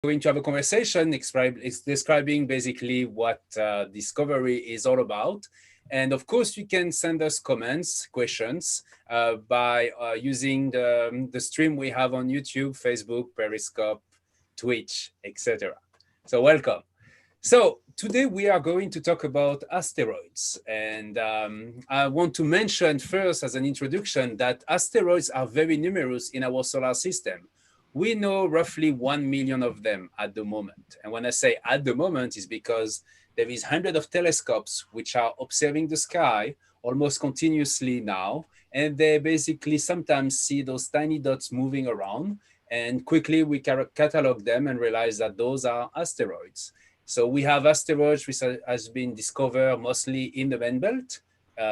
going to have a conversation describing basically what discovery is all about. And of course, you can send us comments, questions by using the stream we have on YouTube, Facebook, Periscope, Twitch, etc. So welcome. So today we are going to talk about asteroids. And I want to mention first as an introduction that asteroids are very numerous in our solar system. We know roughly 1 million of them at the moment. And when I say at the moment, it's because there is hundreds of telescopes which are observing the sky almost continuously now. And they basically sometimes see those tiny dots moving around. And quickly we catalog them and realize that those are asteroids. So we have asteroids which has been discovered mostly in the main belt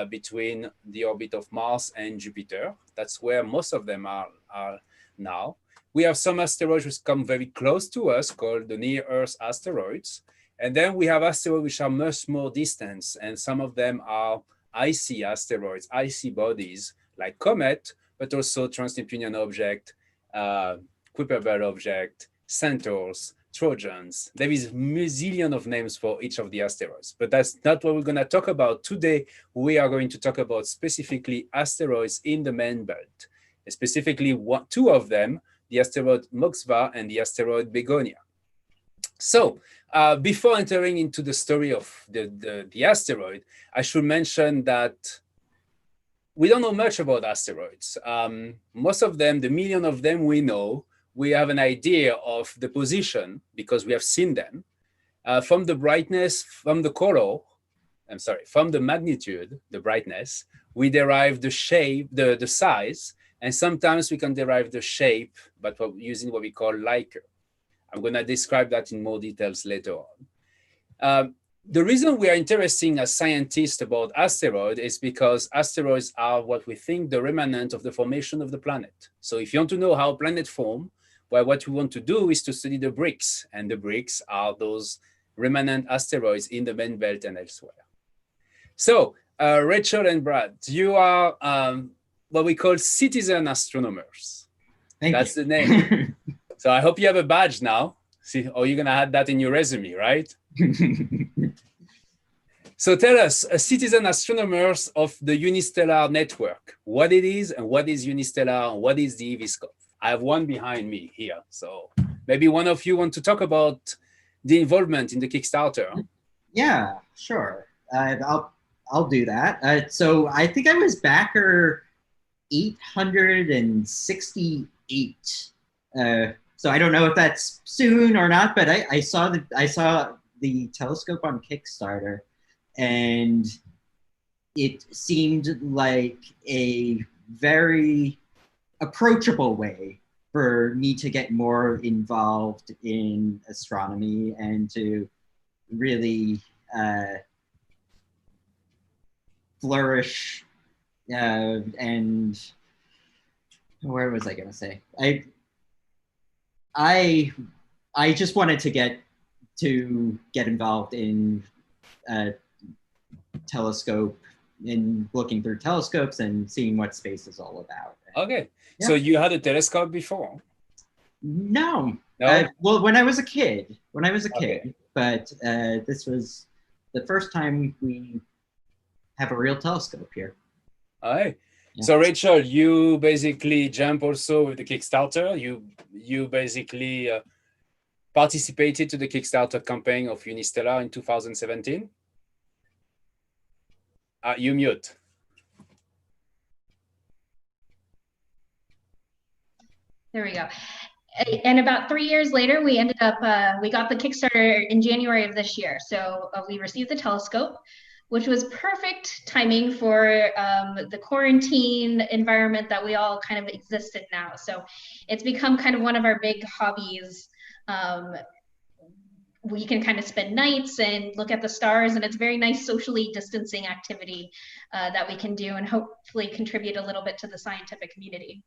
between the orbit of Mars and Jupiter. That's where most of them are now. We have some asteroids which come very close to us called the near-Earth asteroids. And then we have asteroids which are much more distant. And some of them are icy asteroids, icy bodies like comet, but also trans-Neptunian object, Kuiper Belt object, centaurs, Trojans. There is a million of names for each of the asteroids, but that's not what we're going to talk about today. We are going to talk about specifically asteroids in the main belt, specifically two of them, the asteroid Moksva and the asteroid Begonia. So before entering into the story of the asteroid, I should mention that we don't know much about asteroids. Most of them, the million of them we know, we have an idea of the position because we have seen them. From the brightness, from the color, from the magnitude, the brightness, we derive the shape, the size, and sometimes we can derive the shape, but using what we call Likert. I'm going to describe that in more details later on. The reason we are interested as scientists about asteroids is because asteroids are what we think the remnant of the formation of the planet. So if you want to know how planets form, well, what we want to do is to study the bricks, and the bricks are those remnant asteroids in the main belt and elsewhere. So Rachel and Brad, you are what we call citizen astronomers. That's the name. So I hope you have a badge now. See, or you're going to add that in your resume, right? So tell us, citizen astronomers of the Unistellar Network, what it is and what is Unistellar and what is the EV-scope? I have one behind me here. So maybe one of you want to talk about the involvement in the Kickstarter. Yeah, sure. I'll do that. So I think I was backer 868. So I don't know if that's soon or not, but I saw the telescope on Kickstarter, and it seemed like a very approachable way for me to get more involved in astronomy and to really flourish. And where was I going to say? I just wanted to get involved in telescope, in looking through telescopes and seeing what space is all about. Okay, yeah. So you had a telescope before? No. Well, when I was a kid, but this was the first time we have a real telescope here. All right. Yeah. So Rachel, you basically jump also with the Kickstarter. You basically participated to the Kickstarter campaign of Unistellar in 2017. You mute. There we go. And about 3 years later, we ended up, we got the Kickstarter in January of this year. So we received the telescope, which was perfect timing for the quarantine environment that we all kind of exist in now. So it's become kind of one of our big hobbies. We can kind of spend nights and look at the stars, and it's a very nice socially distancing activity that we can do and hopefully contribute a little bit to the scientific community.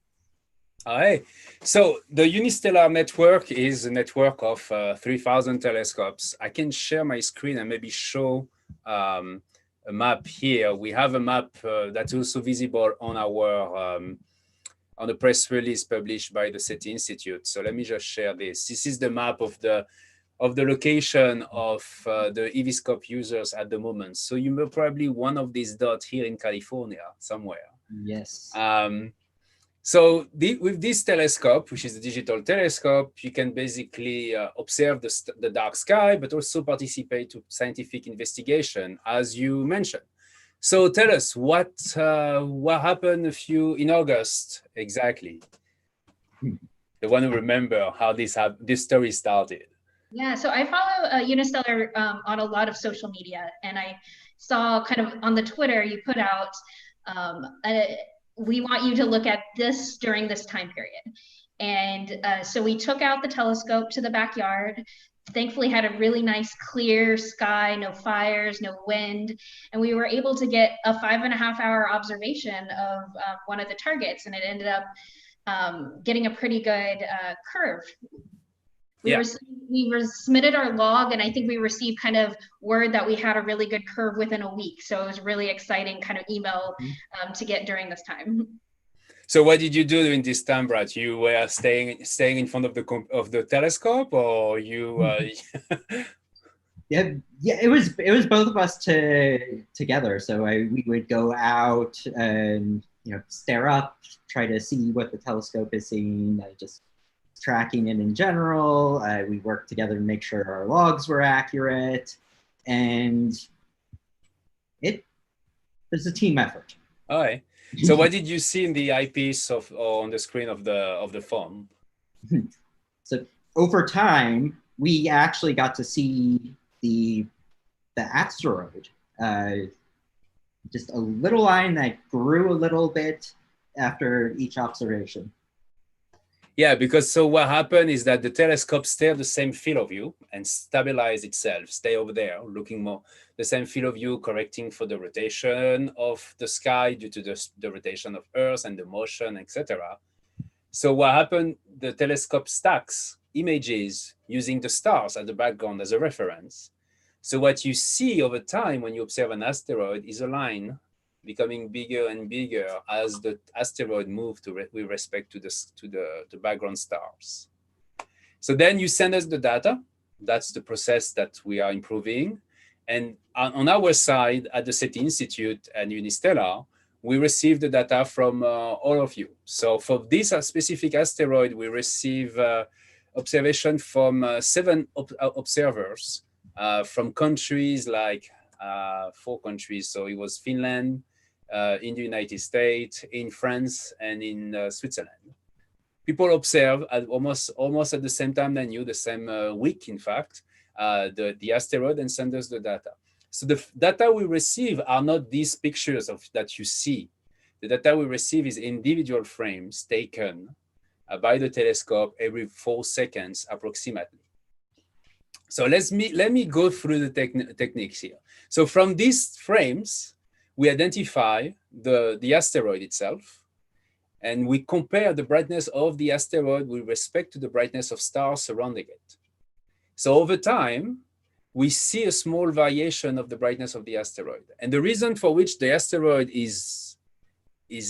All right. So the Unistellar Network is a network of 3,000 telescopes. I can share my screen and maybe show a map here. We have a map that's also visible on on a press release published by the SETI Institute. So let me just share this. This is the map of the location of the EVscope users at the moment. So you may probably one of these dots here in California somewhere. Yes. So with this telescope, which is a digital telescope, you can basically observe the dark sky, but also participate to scientific investigation, as you mentioned. So tell us what happened in August exactly. The one who remember how this story started. Yeah, so I follow Unistellar on a lot of social media, and I saw kind of on the Twitter you put out, we want you to look at this during this time period. And so we took out the telescope to the backyard, thankfully had a really nice clear sky, no fires, no wind, and we were able to get a 5.5 hour observation of one of the targets, and it ended up getting a pretty good curve. We submitted our log, and I think we received kind of word that we had a really good curve within a week. So it was really exciting kind of email to get during this time. So what did you do during this time, Brad? You were staying in front of the telescope, or you? Yeah, it was both of us together. So we would go out and stare up, try to see what the telescope is seeing, just tracking it in general. We worked together to make sure our logs were accurate, and it was a team effort. All right. So what did you see in the eyepiece or on the screen of the phone? So over time, we actually got to see the asteroid, just a little line that grew a little bit after each observation. Yeah, because so what happened is that the telescope stayed the same field of view and stabilize itself, stay over there, looking more the same field of view, correcting for the rotation of the sky due to the rotation of Earth and the motion, etc. So what happened, the telescope stacks images using the stars as the background as a reference. So what you see over time when you observe an asteroid is a line becoming bigger and bigger as the asteroid moves with respect to the background stars. So then you send us the data. That's the process that we are improving. And on our side at the SETI Institute and Unistellar, we receive the data from all of you. So for this specific asteroid, we receive observation from 7 observers from countries like 4 countries. So it was Finland, in the United States, in France, and in Switzerland. People observe at almost at the same time than you, the same week, in fact, the asteroid, and send us the data. So the data we receive are not these pictures that you see. The data we receive is individual frames taken by the telescope every 4 seconds approximately. So let me go through the techniques here. So from these frames, we identify the asteroid itself, and we compare the brightness of the asteroid with respect to the brightness of stars surrounding it. So over time, we see a small variation of the brightness of the asteroid. And the reason for which the asteroid is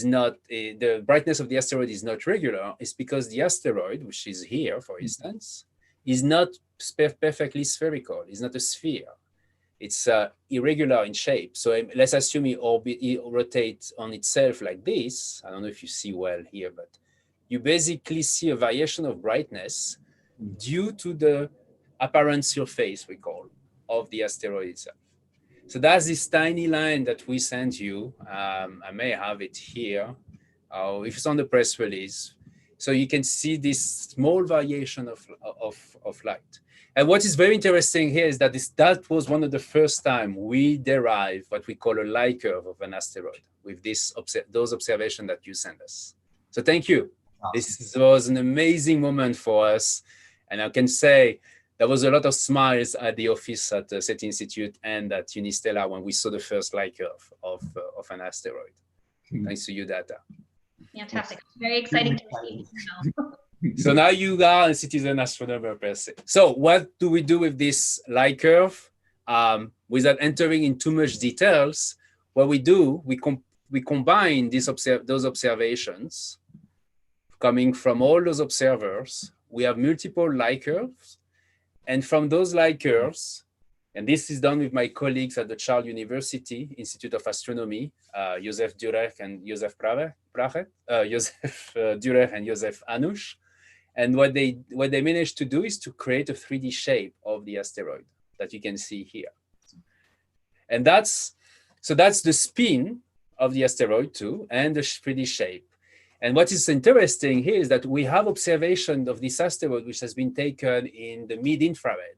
not, the brightness of the asteroid is not regular is because the asteroid, which is here, for instance, is not perfectly spherical. It's not a sphere. It's irregular in shape. So let's assume it rotates on itself like this. I don't know if you see well here, but you basically see a variation of brightness due to the apparent surface, we call, of the asteroid itself. So that's this tiny line that we sent you. I may have it here, if it's on the press release. So you can see this small variation of light. And what is very interesting here is that that was one of the first time we derived what we call a light curve of an asteroid with those observations that you sent us. So thank you. Wow. This was an amazing moment for us. And I can say there was a lot of smiles at the office at the SETI Institute and at Unistellar when we saw the first light curve of an asteroid. Thanks to you, data. Fantastic. Very exciting to see. So now you are a citizen astronomer per se. So what do we do with this light curve? Without entering in too much details, what we do, we combine those observations coming from all those observers. We have multiple light curves. And from those light curves, and this is done with my colleagues at the Charles University Institute of Astronomy, Joseph Dürer and Joseph Dürer and Joseph Anush. And what they managed to do is to create a 3D shape of the asteroid that you can see here. And that's the spin of the asteroid too, and the 3D shape. And what is interesting here is that we have observation of this asteroid, which has been taken in the mid-infrared.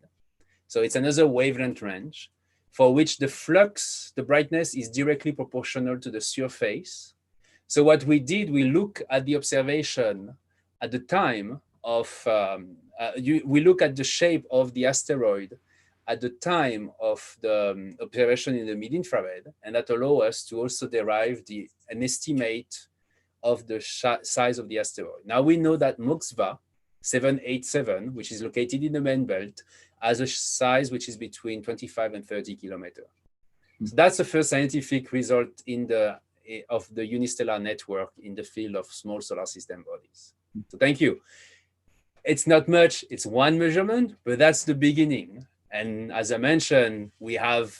So it's another wavelength range for which the flux, the brightness is directly proportional to the surface. So what we did, we look at the observation at the time of, we look at the shape of the asteroid at the time of the observation in the mid-infrared, and that allows us to also derive an estimate of the size of the asteroid. Now we know that Moksva 787, which is located in the main belt, has a size which is between 25 and 30 kilometers. So that's the first scientific result of the Unistellar Network in the field of small solar system bodies. So thank you. It's not much, it's one measurement, but that's the beginning. And as I mentioned, we have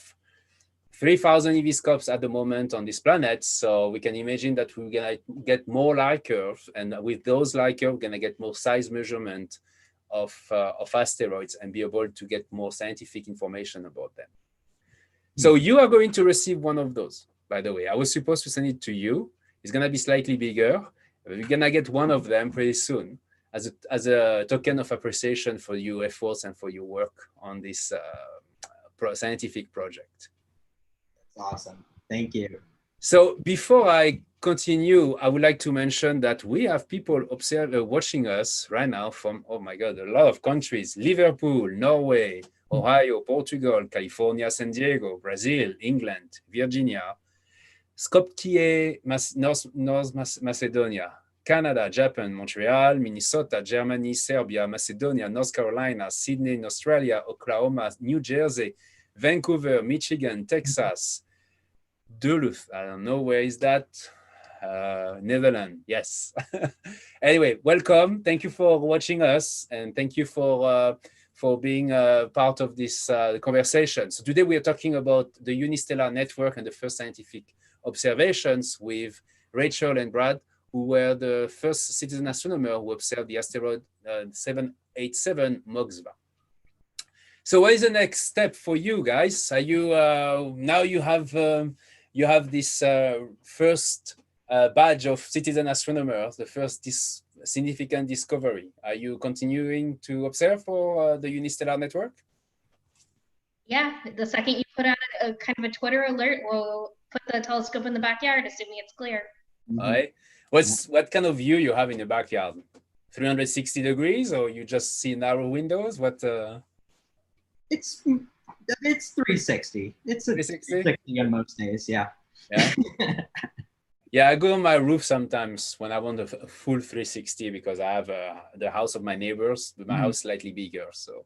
3,000 EV scopes at the moment on this planet. So we can imagine that we're gonna get more light curves, and with those light curves, we're gonna get more size measurement of asteroids and be able to get more scientific information about them. So you are going to receive one of those, by the way. I was supposed to send it to you. It's gonna be slightly bigger. We're gonna get one of them pretty soon as a token of appreciation for your efforts and for your work on this scientific project. Awesome. Thank you. So before I continue, I would like to mention that we have people watching us right now from, oh my God, a lot of countries: Liverpool, Norway, Ohio, Portugal, California, San Diego, Brazil, England, Virginia, Skopje, North Macedonia, Canada, Japan, Montreal, Minnesota, Germany, Serbia, Macedonia, North Carolina, Sydney in Australia, Oklahoma, New Jersey, Vancouver, Michigan, Texas, Duluth, I don't know where is that, Netherlands, yes. Anyway, welcome. Thank you for watching us, and thank you for being part of this conversation. So today we are talking about the Unistellar Network and the first scientific observations with Rachel and Brad, who were the first citizen astronomer who observed the asteroid 787 Moksva. So what is the next step for you guys? Are you now you have this first badge of citizen astronomers, the first significant discovery. Are you continuing to observe for the Unistellar Network? Yeah, the second you put out a kind of a Twitter alert, we'll put the telescope in the backyard, assuming it's clear. All right. What kind of view you have in the backyard? 360 degrees, or you just see narrow windows? What? It's 360. It's a 360 on most days, yeah. Yeah. Yeah, I go on my roof sometimes when I want a full 360 because I have the house of my neighbors, but my house is slightly bigger. So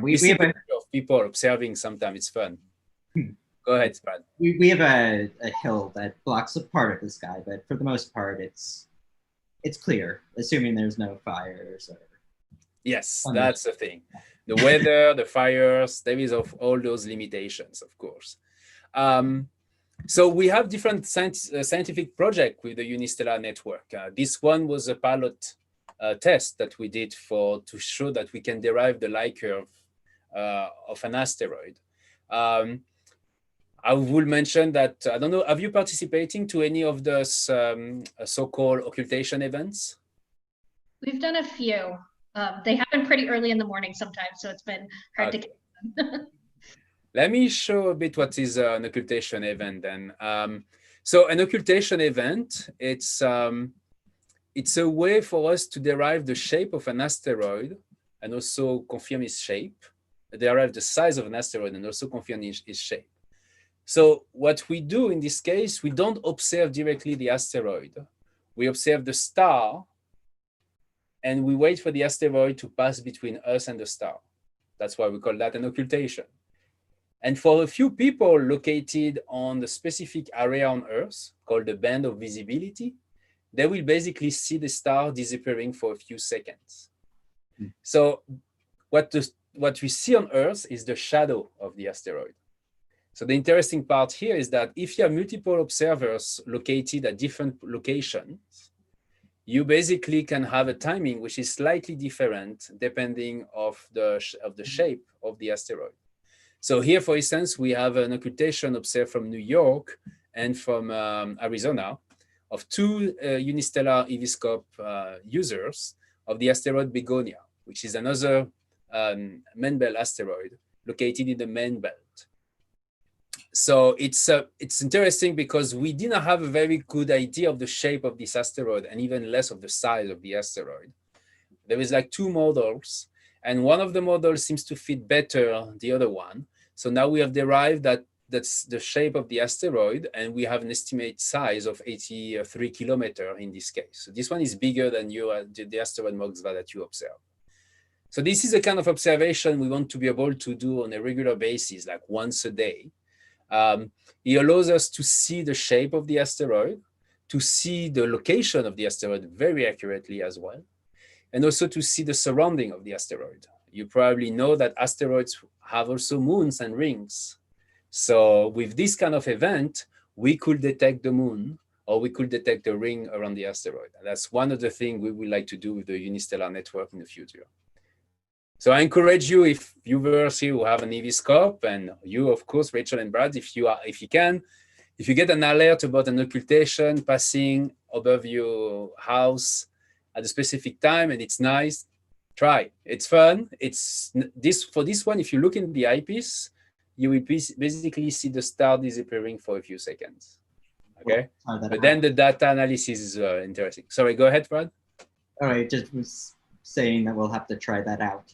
we see a of people observing sometimes. It's fun. Go ahead, Brad. We have a hill that blocks a part of the sky, but for the most part, it's clear, assuming there's no fires or. Yes, that's the thing. The weather, the fires, there is all those limitations, of course. So we have different scientific projects with the Unistellar Network. This one was a pilot test that we did to show that we can derive the light curve of an asteroid. I will mention that, I don't know, have you participating to any of those so-called occultation events? We've done a few. They happen pretty early in the morning sometimes, so it's been hard to get them. Let me show a bit what is an occultation event then. So an occultation event, it's a way for us to derive the shape of an asteroid and also confirm its shape, derive the size of an asteroid and also confirm its shape. So what we do in this case, we don't observe directly the asteroid. We observe the star and we wait for the asteroid to pass between us and the star. That's why we call that an occultation. And for a few people located on the specific area on Earth called the band of visibility, they will basically see the star disappearing for a few seconds. So what we see on Earth is the shadow of the asteroid. So the interesting part here is that if you have multiple observers located at different locations, you basically can have a timing which is slightly different depending of the shape of the asteroid. So here, for instance, we have an occultation observed from New York and from Arizona of two unistellar EVscope users of the asteroid Begonia, which is another main belt asteroid located in the main belt. So it's interesting because we didn't have a very good idea of the shape of this asteroid and even less of the size of the asteroid. There is like two models, and one of the models seems to fit better the other one. So now we have derived that that's the shape of the asteroid, and we have an estimate size of 83 kilometers in this case. So this one is bigger than the asteroid Moksva that you observe. So this is a kind of observation we want to be able to do on a regular basis, like once a day. It allows us to see the shape of the asteroid, to see the location of the asteroid very accurately as well, and also to see the surrounding of the asteroid. You probably know that asteroids have also moons and rings. So with this kind of event, we could detect the moon or we could detect the ring around the asteroid. And that's one of the things we would like to do with the Unistellar Network in the future. So I encourage you, if viewers here who have an EVscope, and you, of course, Rachel and Brad, if you get an alert about an occultation passing above your house at a specific time and it's nice, try. It's fun. For this one, if you look in the eyepiece, you will basically see the star disappearing for a few seconds. Okay, but then the data analysis is interesting. Sorry, go ahead, Brad. All right, just was saying that we'll have to try that out.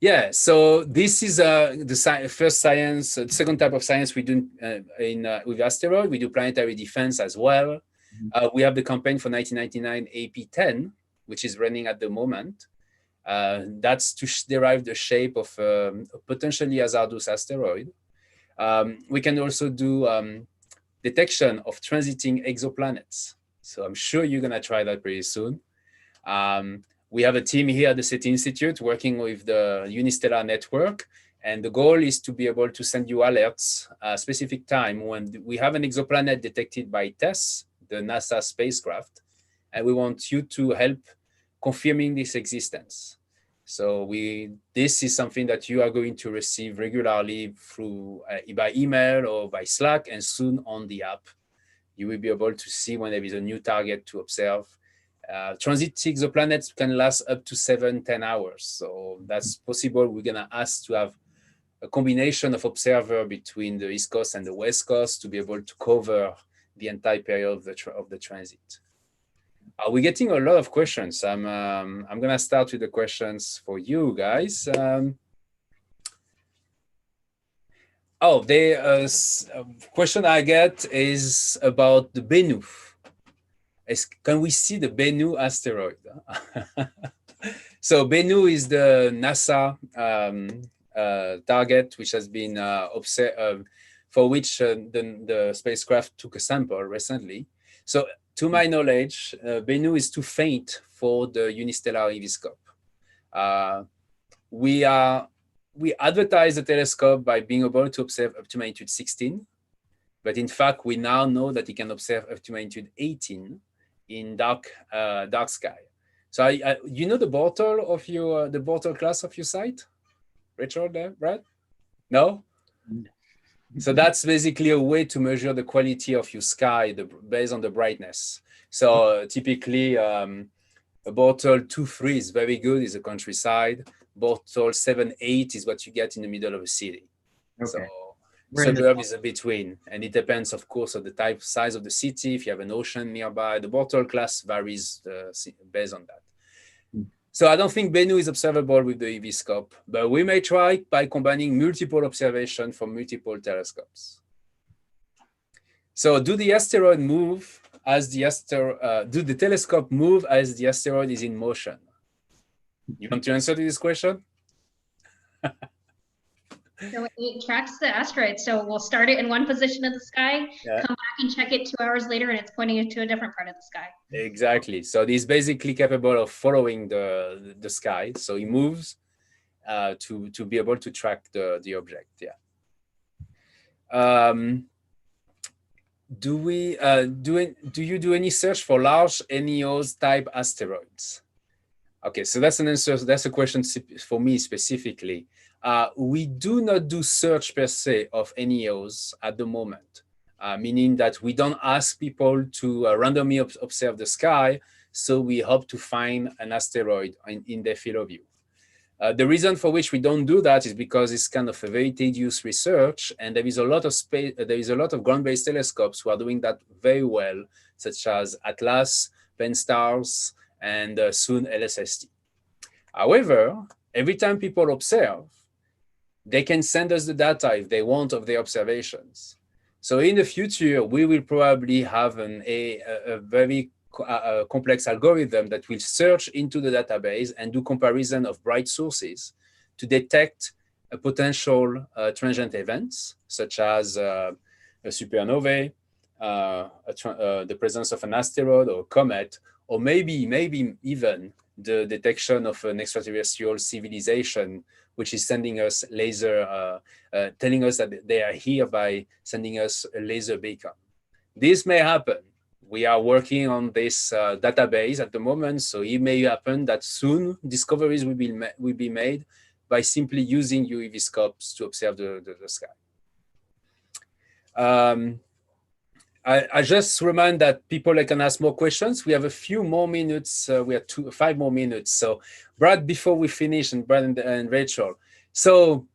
Yeah, so this is the first science, the second type of science we do with Asteroid. We do planetary defense as well. We have the campaign for 1999 AP10, which is running at the moment. That's to derive the shape of a potentially hazardous asteroid. We can also do detection of transiting exoplanets. So I'm sure you're gonna try that pretty soon. We have a team here at the SETI Institute working with the Unistellar Network, and the goal is to be able to send you alerts at a specific time when we have an exoplanet detected by TESS, the NASA spacecraft, and we want you to help confirming this existence. So this is something that you are going to receive regularly through by email or by Slack, and soon on the app. You will be able to see when there is a new target to observe. Transit exoplanets can last up to 7-10 hours. So that's possible. We're gonna ask to have a combination of observer between the East Coast and the West Coast to be able to cover the entire period of the transit. We're getting a lot of questions. I'm gonna start with the questions for you guys. The question I get is about the Bennu. Can we see the Bennu asteroid? So Bennu is the NASA target, which has been for which the spacecraft took a sample recently. So to my knowledge, Bennu is too faint for the Unistellar EVscope. We advertise the telescope by being able to observe up to magnitude 16, but in fact, we now know that it can observe up to magnitude 18 in dark sky. So you know the Bortle of the Bortle class of your site, Richard, Brad? No? So that's basically a way to measure the quality of your sky based on the brightness. So typically, a Bortle 2-3 is very good, is a countryside. Bortle 7-8 is what you get in the middle of a city. Okay. So suburb is a between, and it depends, of course, on the size of the city. If you have an ocean nearby, the Bortle class varies based on that. So I don't think Bennu is observable with the EVscope, but we may try by combining multiple observations from multiple telescopes. So do the asteroid move as the do the telescope move as the asteroid is in motion? You want to answer to this question? So it tracks the asteroid. So we'll start it in one position of the sky, Yeah, come back and check it 2 hours later, and it's pointing it to a different part of the sky. exactly. So it's basically capable of following the sky. So it moves to be able to track the object. Yeah. Do you do any search for large NEOs type asteroids? Okay, so that's an answer. That's a question for me specifically. We do not do search per se of NEOs at the moment, meaning that we don't ask people to randomly observe the sky. So we hope to find an asteroid in their field of view. The reason for which we don't do that is because it's kind of a very tedious research, and there is a lot of space. There is a lot of ground-based telescopes who are doing that very well, such as Atlas, Pan-STARRS, and soon LSST. However, every time people observe, they can send us the data if they want of their observations. So in the future, we will probably have a very complex algorithm that will search into the database and do comparison of bright sources to detect a potential transient events, such as a supernovae, the presence of an asteroid or comet, or maybe even the detection of an extraterrestrial civilization, which is sending us laser, telling us that they are here by sending us a laser beacon. This may happen. We are working on this database at the moment, so it may happen that soon discoveries will be made by simply using UEV scopes to observe the sky. I just remind that people can ask more questions. We have a few more minutes. We have 5 more minutes. So, Brad, before we finish, and Brad and Rachel. So,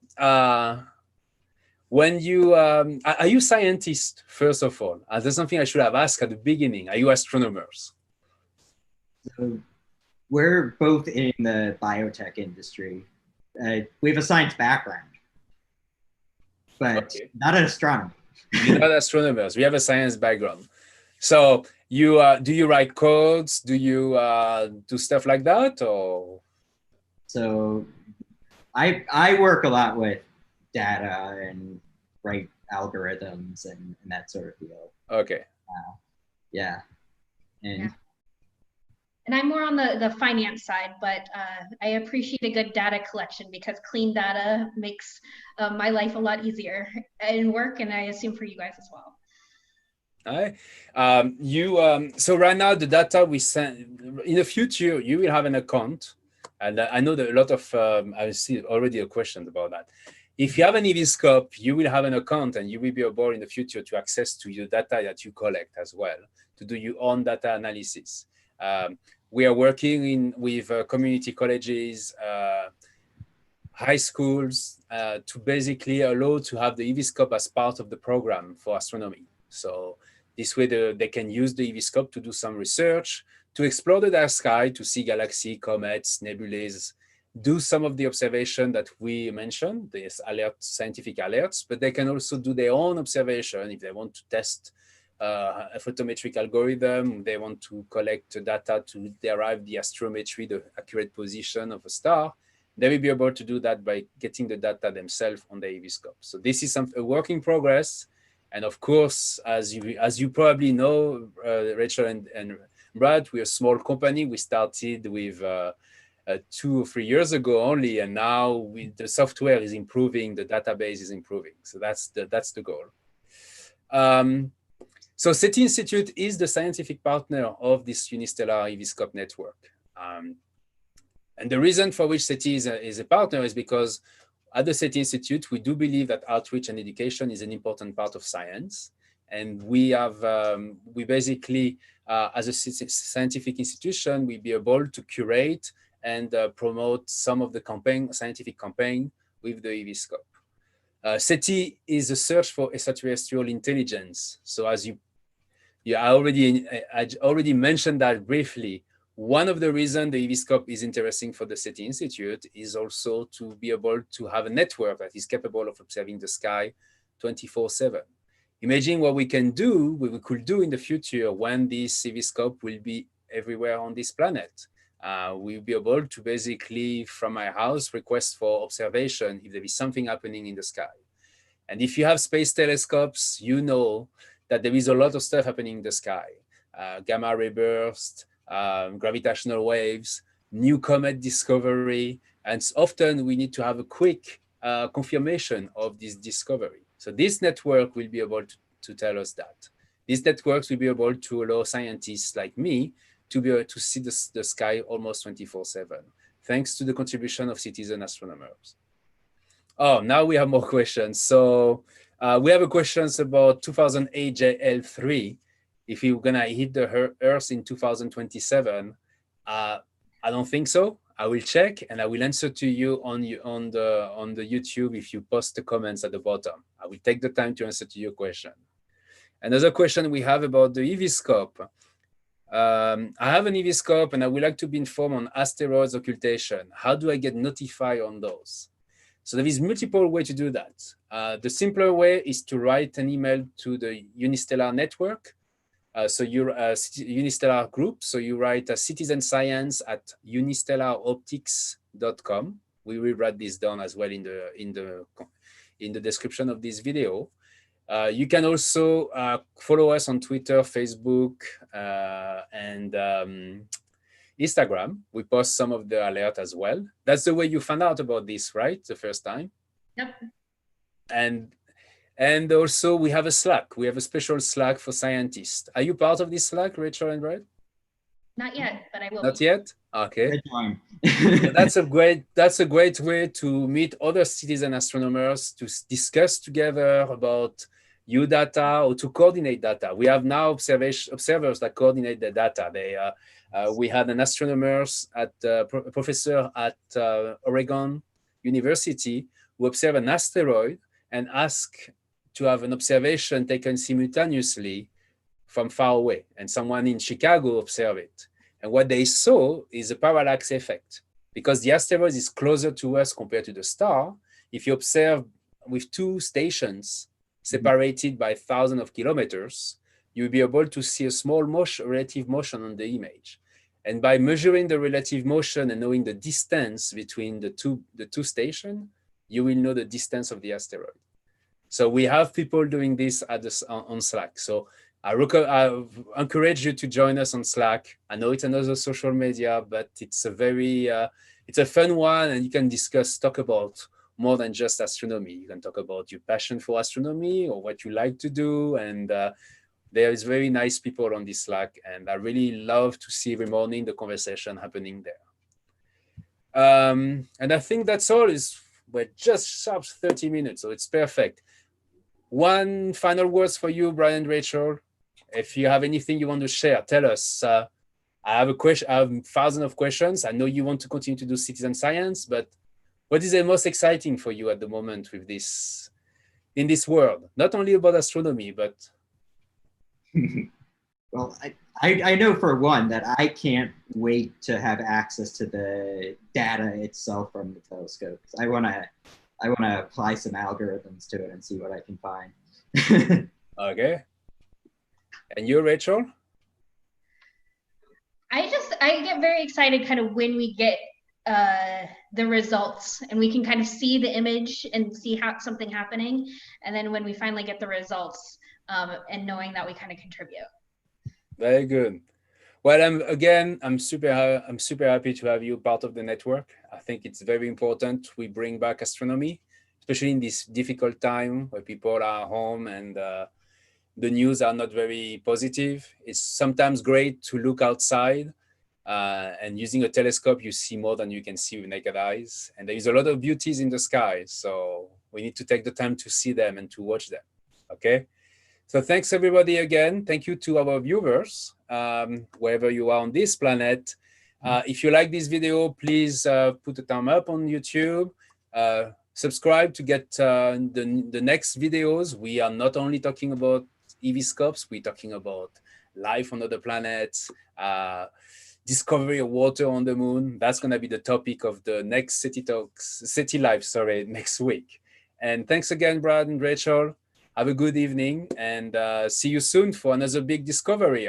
when you are you scientists, first of all? There's something I should have asked at the beginning. Are you astronomers? So we're both in the biotech industry. We have a science background, but not an astronomer. You're not astronomers. We have a science background. So you do you write codes? Do you do stuff like that, or? So I work a lot with data and write algorithms and that sort of deal. Okay. Yeah. And I'm more on the finance side, but I appreciate a good data collection because clean data makes my life a lot easier in work, and I assume for you guys as well. All right. So right now the data we send, in the future you will have an account, and I know that a lot of I see already a question about that. If you have an EV scope, you will have an account, and you will be able in the future to access to your data that you collect as well, to do your own data analysis. We are working with community colleges, high schools, to basically allow to have the EV scope as part of the program for astronomy. So this way they can use the EV scope to do some research, to explore the dark sky, to see galaxies, comets, nebulae, do some of the observation that we mentioned, these scientific alerts, but they can also do their own observation if they want to test a photometric algorithm, they want to collect data to derive the astrometry, the accurate position of a star. They will be able to do that by getting the data themselves on the EV scope. So this is a work in progress. And of course, as you probably know, Rachel and Brad, we're a small company. We started with 2 or 3 years ago only, and now the software is improving, the database is improving. So that's the goal. So SETI Institute is the scientific partner of this Unistellar EV scope network. And the reason for which SETI is a partner is because at the SETI Institute, we do believe that outreach and education is an important part of science. And we basically, as a scientific institution, we'll be able to curate and promote some of the scientific campaign with the EV scope. SETI is a search for extraterrestrial intelligence. So as I already mentioned that briefly. One of the reasons the EV scope is interesting for the SETI Institute is also to be able to have a network that is capable of observing the sky 24/7. Imagine what we could do in the future when this EV scope will be everywhere on this planet. we'll be able to basically, from my house, request for observation if there is something happening in the sky. And if you have space telescopes, you know that there is a lot of stuff happening in the sky. Gamma ray burst, gravitational waves, new comet discovery, and often we need to have a quick confirmation of this discovery. So this network will be able to tell us that. These networks will be able to allow scientists like me to be able to see the sky almost 24/7, thanks to the contribution of citizen astronomers. Oh, now we have more questions. So we have a questions about 2008 JL3. If you're gonna hit the Earth in 2027, I don't think so. I will check and I will answer to you on the YouTube if you post the comments at the bottom. I will take the time to answer to your question. Another question we have about the EV scope. I have an EV scope and I would like to be informed on asteroids occultation. How do I get notified on those? So there is multiple ways to do that. The simpler way is to write an email to the Unistellar Network. So you're a Unistellar group. So you write citizen science at unistellaroptics.com. We will write this down as well in the description of this video. You can also follow us on Twitter, Facebook, and Instagram. We post some of the alert as well. That's the way you found out about this, right? The first time? Yep. And also we have a Slack. We have a special Slack for scientists. Are you part of this Slack, Rachel and Brad? Not yet, but I will. Not yet? Okay. So that's a great way to meet other citizen astronomers to discuss together about new data or to coordinate data. We have now observers that coordinate the data. We had an astronomers professor at Oregon University who observed an asteroid and asked to have an observation taken simultaneously from far away. And someone in Chicago observed it. And what they saw is a parallax effect. Because the asteroid is closer to us compared to the star, if you observe with two stations separated by thousands of kilometers, you'll be able to see a small relative motion on the image. And by measuring the relative motion and knowing the distance between the two stations, you will know the distance of the asteroid. So we have people doing this on Slack. So I encourage you to join us on Slack. I know it's another social media, but it's a fun one, and you can talk about more than just astronomy. You can talk about your passion for astronomy or what you like to do. And there is very nice people on this Slack, and I really love to see every morning the conversation happening there. And I think that's all. We're just sharp 30 minutes, so it's perfect. One final words for you, Brian and Rachel. If you have anything you want to share, tell us. I have a question. I have thousands of questions. I know you want to continue to do citizen science, but what is the most exciting for you at the moment with this, in this world? Not only about astronomy, but well, I know for one that I can't wait to have access to the data itself from the telescopes. I want to apply some algorithms to it and see what I can find. Okay. And you, Rachel? I get very excited kind of when we get the results and we can kind of see the image and see something happening. And then when we finally get the results and knowing that we kind of contribute. Very good. Well, I'm super happy to have you part of the network. I think it's very important we bring back astronomy, especially in this difficult time where people are home and the news are not very positive. It's sometimes great to look outside and using a telescope, you see more than you can see with naked eyes. And there is a lot of beauties in the sky. So we need to take the time to see them and to watch them. Okay. So thanks everybody again. Thank you to our viewers, wherever you are on this planet. If you like this video, please put a thumb up on YouTube. Subscribe to get the next videos. We are not only talking about EV scopes, we're talking about life on other planets, discovery of water on the moon. That's going to be the topic of the next SETI Live, next week. And thanks again, Brad and Rachel. Have a good evening and see you soon for another big discovery.